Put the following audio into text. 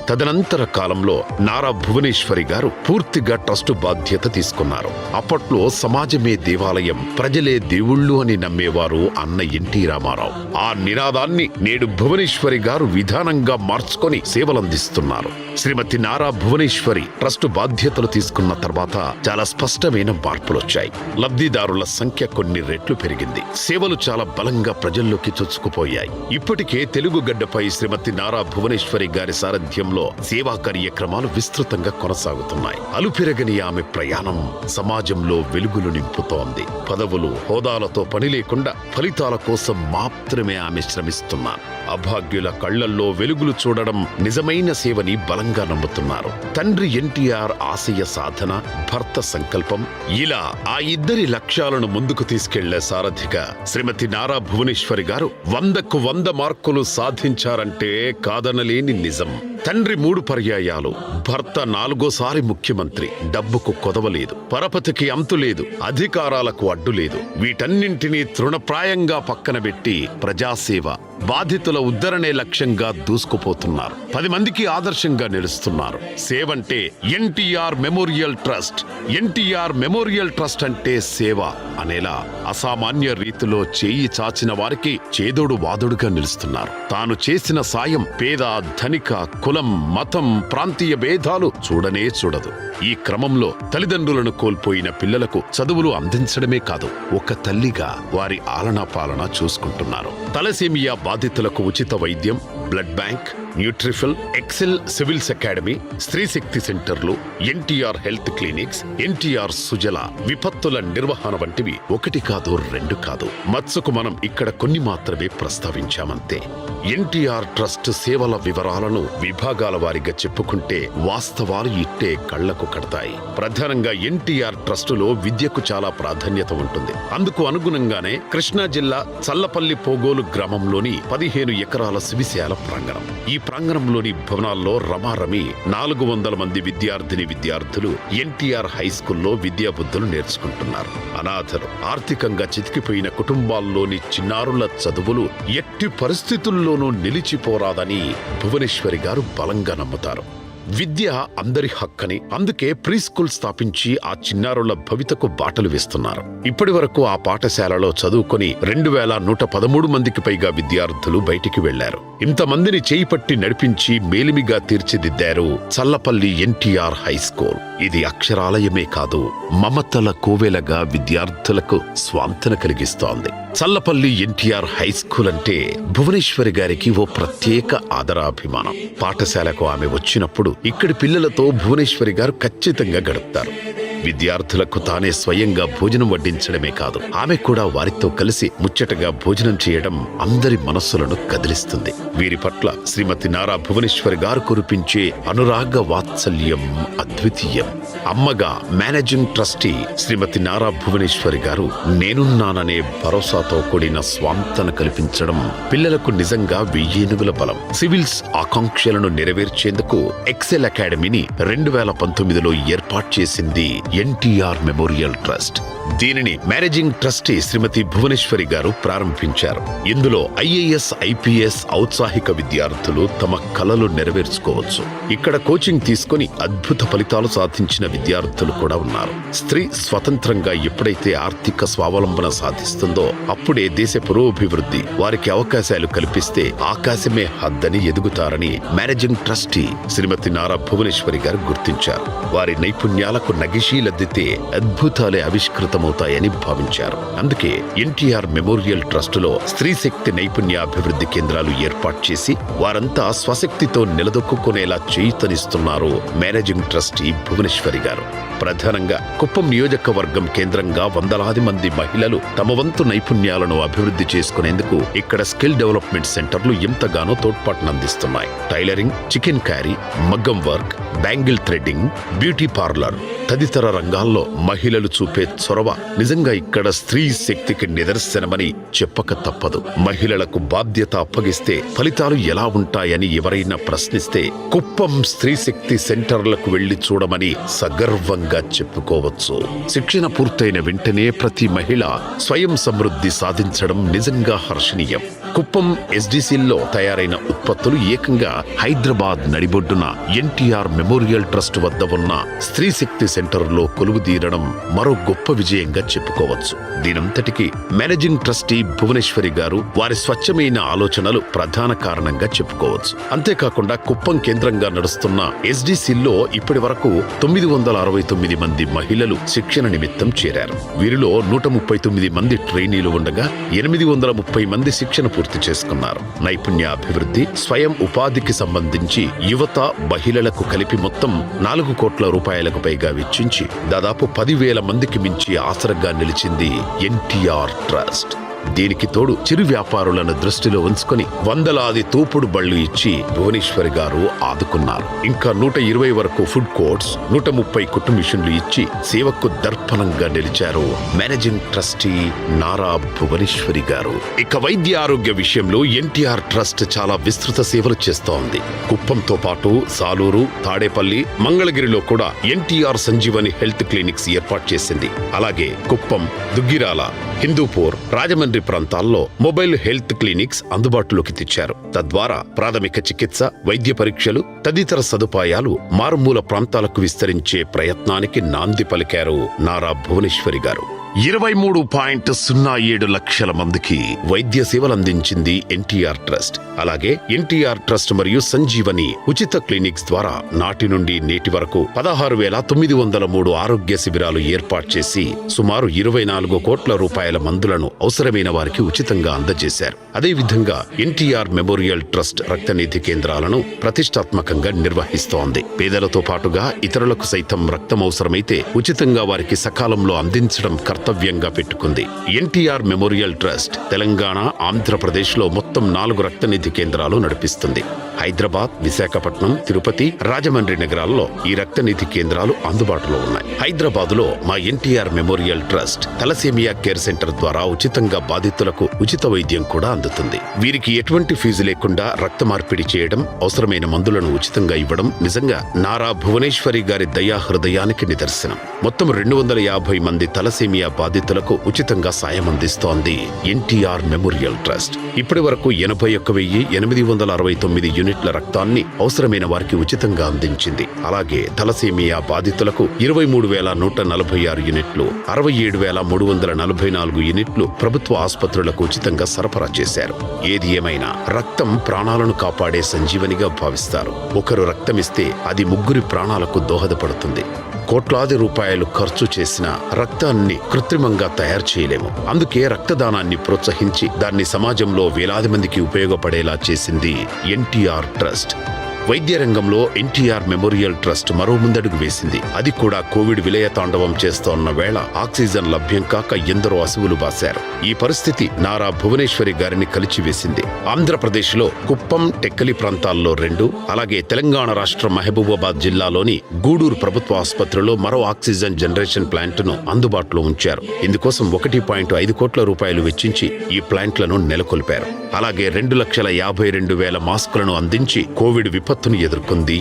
తదనంతర కాలంలో నారా భువనేశ్వరి గారు పూర్తిగా ట్రస్టు బాధ్యత తీసుకున్నారు. అప్పట్లో సమాజమే దేవాలయం, ప్రజలే దేవుళ్ళు అని నమ్మేవారు అన్న ఎన్టీ రామారావు. ఆ నినాదాన్ని నేడు భువనేశ్వరి గారు విధానంగా మార్చుకొని సేవలందిస్తున్నారు. శ్రీమతి నారా భువనేశ్వరి ట్రస్టు బాధ్యతలు తీసుకున్న తర్వాత చాలా స్పష్టమైన మార్పులొచ్చాయి. లబ్ధిదారుల సంఖ్య కొన్ని రెట్లు పెరిగింది. సేవలు చాలా బలంగా ప్రజల్లోకి చొచ్చుకుపోయాయి. ఇప్పటికే తెలుగు గడ్డపై శ్రీమతి నారా భువనేశ్వరి గారి సారథ్యంలో సేవా కార్యక్రమాలు విస్తృతంగా కొనసాగుతున్నాయి. అలుపెరగని ఆమె ప్రయాణం సమాజంలో వెలుగులు నింపుతోంది. పదవులు, హోదాలతో పని లేకుండా ఫలితాల కోసం మాత్రమే ఆమె శ్రమిస్తున్నారు. అభాగ్యుల కళ్లల్లో వెలుగులు చూడడం నిజమైన సేవని బలంగా నమ్ముతున్నారు. తండ్రి ఎన్టీఆర్ ఆశయ సాధన, భర్త సంకల్పం, ఇలా ఆ ఇద్దరి లక్ష్యాలను ముందుకు తీసుకెళ్లే సారథిగా శ్రీమతి నారా భువనేశ్వరి గారు 100కు 100 మార్కులు సాధించారంటే కాదనలేని నిజం. తండ్రి 3 పర్యాయాలు, భర్త 4వ ముఖ్యమంత్రి. డబ్బుకు కొదవలేదు, పరపతికి అంతులేదు, అధికారాలకు అడ్డులేదు. వీటన్నింటినీ తృణప్రాయంగా పక్కన పెట్టి ప్రజాసేవ, బాధితుల ఉద్ధరణే లక్ష్యంగా దూసుకుపోతున్నారు. 10 మందికి ఆదర్శంగా నిలుస్తున్నారు. సేవంటే NTR memorial trust, NTR memorial trust అంటే సేవ అనేలా అసామాన్య రీతిలో చేయి చాచిన వారికి చేదోడు వాదుడుగా నిలుస్తున్నారు. తాను చేసిన సాయం పేద, ధనిక, కులం, మతం, ప్రాంతీయ భేదాలు చూడనే చూడదు. ఈ క్రమంలో తల్లిదండ్రులను కోల్పోయిన పిల్లలకు చదువులు అందించడమే కాదు, ఒక తల్లిగా వారి ఆలనా పాలన చూసుకుంటున్నారు. తలసేమియా బాధితులకు ఉచిత వైద్యం, బ్లడ్ బ్యాంక్, న్యూట్రిఫిల్, Excel civils academy, Stree Shakti సెంటర్లు, ఎన్టీఆర్ హెల్త్ క్లినిక్స్, ఎన్టీఆర్ సుజల, విపత్తుల నిర్వహణ వంటివి 1 కాదు 2 కాదు. మత్సుకు మనం ఇక్కడ కొన్ని మాత్రమే ప్రస్తావించామంతే. ఎన్టీఆర్ ట్రస్ట్ సేవల వివరాలను విభాగాల వారిగా చెప్పుకుంటే వాస్తవాలు ఇట్టే కళ్లకు కడతాయి. ప్రధానంగా ఎన్టీఆర్ ట్రస్టులో విద్యకు చాలా ప్రాధాన్యత ఉంటుంది. అందుకు అనుగుణంగానే కృష్ణా జిల్లా చల్లపల్లి పోగోలు గ్రామంలోని 15 ఎకరాల శివిశాల ప్రాంగణం. ఈ ప్రాంగణంలోని భవనాల్లో రమారమి 400 మంది విద్యార్థులు ఎన్టీఆర్ హై స్కూల్లో విద్యాబుద్ధులు నేర్చుకుంటున్నారు. అనాథలు, ఆర్థికంగా చితికిపోయిన కుటుంబాల్లోని చిన్నారుల చదువులు ఎట్టి పరిస్థితుల్లోనూ నిలిచిపోరాదని భువనేశ్వరి గారు బలంగా నమ్ముతారు. విద్య అందరి హక్కని, అందుకే ప్రీ స్కూల్ స్థాపించి ఆ చిన్నారుల భవితకు బాటలు వేస్తున్నారు. ఇప్పటి వరకు ఆ పాఠశాలలో చదువుకొని 2113 మందికి పైగా విద్యార్థులు బయటికి వెళ్లారు. ఇంతమందిని చేయిపట్టి నడిపించి మేలిమిగా తీర్చిదిద్దారు చల్లపల్లి ఎన్టీఆర్ హై స్కూల్. ఇది అక్షరాలయమే కాదు, మమతల కోవెలగా విద్యార్థులకు స్వాంతన కలిగిస్తోంది. చల్లపల్లి ఎన్టీఆర్ హై స్కూల్ అంటే భువనేశ్వరి గారికి ఓ ప్రత్యేక ఆదరాభిమానం. పాఠశాలకు ఆమె వచ్చినప్పుడు ఇక్కడి పిల్లలతో భువనేశ్వరి గారు ఖచ్చితంగా గడుపుతారు. విద్యార్థులకు తానే స్వయంగా భోజనం వడ్డించడమే కాదు, ఆమె కూడా వారితో కలిసి ముచ్చటగా భోజనం చేయడం అందరి మనస్సులను కదిలిస్తుంది. వీరి పట్ల శ్రీమతి నారా భువనేశ్వరి గారు కురిపించే అనురాగ వాత్సల్యం అద్వితీయం. అమ్మగా మేనేజింగ్ ట్రస్టీ శ్రీమతి నారా భువనేశ్వరి గారు నేనున్నాననే భరోసాతో కూడిన స్వాంతన కల్పించడం పిల్లలకు నిజంగా 1000 ఏనుగుల బలం. సివిల్స్ ఆకాంక్షలను నెరవేర్చేందుకు ఎక్సెల్ అకాడమీని 2019లో ఏర్పాటు చేసింది ఎన్టీఆర్ మెమోరియల్ ట్రస్ట్. దీనిని మేనేజింగ్ ట్రస్టీ శ్రీమతి భువనేశ్వరి గారు ప్రారంభించారు. ఇందులో ఐఏఎస్, ఐపీఎస్ ఔత్సాహిక విద్యార్థులు తమ కలలు నెరవేర్చుకోవచ్చు. ఇక్కడ కోచింగ్ తీసుకుని అద్భుత ఫలితాలు సాధించిన విద్యార్థులు కూడా ఉన్నారు. స్త్రీ స్వతంత్రంగా ఎప్పుడైతే ఆర్థిక స్వావలంబన సాధిస్తుందో అప్పుడే దేశ పురోభివృద్ధి. వారికి అవకాశాలు కల్పిస్తే ఆకాశమే హద్దని ఎదుగుతారని మేనేజింగ్ ట్రస్టీ శ్రీమతి నారా భువనేశ్వరి గారు గుర్తించారు. వారి నైపుణ్యాలకు నగిశీలద్దితే అద్భుతాలే ఆవిష్కృతమవుతాయని భావించారు. అందుకే ఎన్టీఆర్ మెమోరియల్ ట్రస్టులో స్త్రీ శక్తి నైపుణ్యాభివృద్ధి కేంద్రాలు ఏర్పాటు చేసి వారంతా స్వశక్తితో నిలదొక్కునేలా చేయూతనిస్తున్నారు మేనేజింగ్ ట్రస్టీ భువనేశ్వరి గారు. ప్రధానంగా కుప్పం నియోజకవర్గం కేంద్రంగా వందలాది మంది మహిళలు తమ వంతు నైపుణ్యాలను అభివృద్ధి చేసుకునేందుకు ఇక్కడ స్కిల్ డెవలప్మెంట్ సెంటర్లు ఎంతగానో తోడ్పాటునందిస్తున్నాయి. టైలరింగ్, చికెన్ క్యారీ, మగ్గం work, bangle threading, beauty parlour, తదితర రంగాల్లో మహిళలు చూపే చొరవ నిజంగా ఇక్కడ స్త్రీ శక్తికి నిదర్శనమని చెప్పక తప్పదు. మహిళలకు బాధ్యత అప్పగిస్తే ఫలితాలు ఎలా ఉంటాయని ఎవరైనా ప్రశ్నిస్తే కుప్పం స్త్రీ శక్తి సెంటర్లకు వెళ్లి చూడమని సగర్వంగా చెప్పుకోవచ్చు. శిక్షణ పూర్తయిన వెంటనే ప్రతి మహిళ స్వయం సమృద్ధి సాధించడం నిజంగా హర్షణీయం. కుప్పం ఎస్డిసిల్లో తయారైన ఉత్పత్తులు ఏకంగా హైదరాబాద్ నడిబొడ్డున ఎన్టీఆర్ మెమోరియల్ ట్రస్ట్ వద్ద ఉన్న స్త్రీ శక్తి సెంటర్లో కొలువుదీరడం మరో గొప్ప విజయంగా చెప్పుకోవచ్చు. దీనంతటికి మేనేజింగ్ ట్రస్టీ భువనేశ్వరి గారు వారి స్వచ్ఛమైన ఆలోచనలు ప్రధాన కారణంగా చెప్పుకోవచ్చు. అంతేకాకుండా కుప్పం కేంద్రంగా నడుస్తున్న ఎస్డిసిల్లో ఇప్పటి వరకు 969 మంది మహిళలు శిక్షణ నిమిత్తం చేరారు. వీరిలో 139 మంది ట్రైనీలు ఉండగా 830 మంది శిక్షణ పూర్తి చేసుకున్నారు. నైపుణ్యాభివృద్ధి, స్వయం ఉపాధికి సంబంధించి యువత, మహిళలకు కలిపి మొత్తం 4 కోట్ల రూపాయలకు పైగా వెచ్చించి దాదాపు 10,000 మందికి మించి ఆసరగా నిలిచింది ఎన్టీఆర్ ట్రస్ట్. దీనికి తోడు చిరు వ్యాపారులను దృష్టిలో ఉంచుకొని వందలాది తోపుడు బళ్లు ఇచ్చి భువనేశ్వరి గారు ఆదుకున్నారు. ఇంకా 120 వరకు ఫుడ్ కోర్ట్స్, 130 కుట్టు మిషన్లు ఇచ్చి సేవకు దర్పణంగా నిలిచారు మేనేజింగ్ ట్రస్టీ నారా భువనేశ్వరి గారు. ఇక వైద్య ఆరోగ్య విషయంలో ఎన్టీఆర్ ట్రస్ట్ చాలా విస్తృత సేవలు చేస్తోంది. కుప్పంతో పాటు సాలూరు, తాడేపల్లి, మంగళగిరిలో కూడా ఎన్టీఆర్ సంజీవని హెల్త్ క్లినిక్స్ ఏర్పాటు చేసింది. అలాగే కుప్పం, దుగ్గిరాల, హిందూపూర్, రాజమండ్రి ప్రాంతాల్లో మొబైల్ హెల్త్ క్లినిక్స్ అందుబాటులోకి తెచ్చారు. తద్వారా ప్రాథమిక చికిత్స, వైద్య పరీక్షలు తదితర సదుపాయాలు మారుమూల ప్రాంతాలకు విస్తరించే ప్రయత్నానికి నాంది పలికారు నారా భువనేశ్వరి గారు. 23.07 లక్షల మందికి వైద్య సేవలందించింది ఎన్టీఆర్ ట్రస్ట్. అలాగే ఎన్టీఆర్ ట్రస్ట్ మరియు సంజీవని ఉచిత క్లినిక్స్ ద్వారా నాటి నుండి నేటి వరకు 16,903 ఆరోగ్య శిబిరాలు ఏర్పాటు చేసి సుమారు 24 కోట్ల రూపాయల మందులను అవసరమైన వారికి ఉచితంగా అందజేశారు. అదేవిధంగా ఎన్టీఆర్ మెమోరియల్ ట్రస్ట్ రక్తనిధి కేంద్రాలను ప్రతిష్టాత్మకంగా నిర్వహిస్తోంది. పేదలతో పాటుగా ఇతరులకు సైతం రక్తం అవసరమైతే ఉచితంగా వారికి సకాలంలో అందించడం కర్తవ్యంగా పెట్టుకుంది. ఎన్టీఆర్ మెమోరియల్ ట్రస్ట్ తెలంగాణ, ఆంధ్రప్రదేశ్ లో మొత్తం 4 రక్తనిధి కేంద్రాలు నడిపిస్తుంది. హైదరాబాద్, విశాఖపట్నం, తిరుపతి, రాజమండ్రి నగరాల్లో ఈ రక్తనిధి కేంద్రాలు అందుబాటులో ఉన్నాయి. హైదరాబాద్ లో మా NTR memorial trust thalassaemia care centre ద్వారా ఉచితంగా బాధితులకు ఉచిత వైద్యం కూడా అందుతుంది. వీరికి ఎటువంటి ఫీజు లేకుండా రక్త మార్పిడి చేయడం, అవసరమైన మందులను ఉచితంగా ఇవ్వడం నిజంగా నారా భువనేశ్వరి గారి దయా హృదయానికి నిదర్శనం. మొత్తం 250 మంది తలసేమియా బాధితులకు ఉచితంగా సాయం అందిస్తోంది ఎన్టీఆర్ మెమోరియల్ ట్రస్ట్. ఇప్పటి వరకు 81,869 యూనిట్ల రక్తాన్ని అవసరమైన వారికి ఉచితంగా అందించింది. అలాగే తలసేమియా బాధితులకు 23,146 యూనిట్లు, 67,344 యూనిట్లు ప్రభుత్వ ఆసుపత్రులకు ఉచితంగా సరఫరా చేశారు. ఏది ఏమైనా రక్తం ప్రాణాలను కాపాడే సంజీవనిగా భావిస్తారు. ఒకరు రక్తమిస్తే అది 3 ప్రాణాలకు దోహదపడుతుంది. కోట్లాది రూపాయలు ఖర్చు చేసిన రక్తాన్ని కృత్రిమంగా తయారు చేయలేము. అందుకే రక్తదానాన్ని ప్రోత్సహించి దాన్ని సమాజంలో వేలాది మందికి ఉపయోగపడేలా చేసింది ఎన్టీఆర్ ట్రస్ట్. వైద్య రంగంలో ఎన్టీఆర్ మెమోరియల్ ట్రస్ట్ మరో ముందడుగు వేసింది. అది కూడా కోవిడ్ విలయ తాండవం చేస్తోన్న వేళ ఆక్సిజన్ లభ్యం కాక ఎందరో అసువులు బాశారు. ఈ పరిస్థితి నారా భువనేశ్వరి గారిని కలిచివేసింది. ఆంధ్రప్రదేశ్ లో కుప్పం, టెక్కలి ప్రాంతాల్లో 2, అలాగే తెలంగాణ రాష్ట్రం మహబూబాబాద్ జిల్లాలోని గూడూరు ప్రభుత్వ ఆసుపత్రిలో మరో ఆక్సిజన్ జనరేషన్ ప్లాంట్ ను అందుబాటులో ఉంచారు. ఇందుకోసం 1.5 కోట్ల రూపాయలు వెచ్చించి ఈ ప్లాంట్లను నెలకొల్పారు. అలాగే 2,52,000 మాస్కులను అందించి కోవిడ్ విపత్తును ఎదుర్కొంది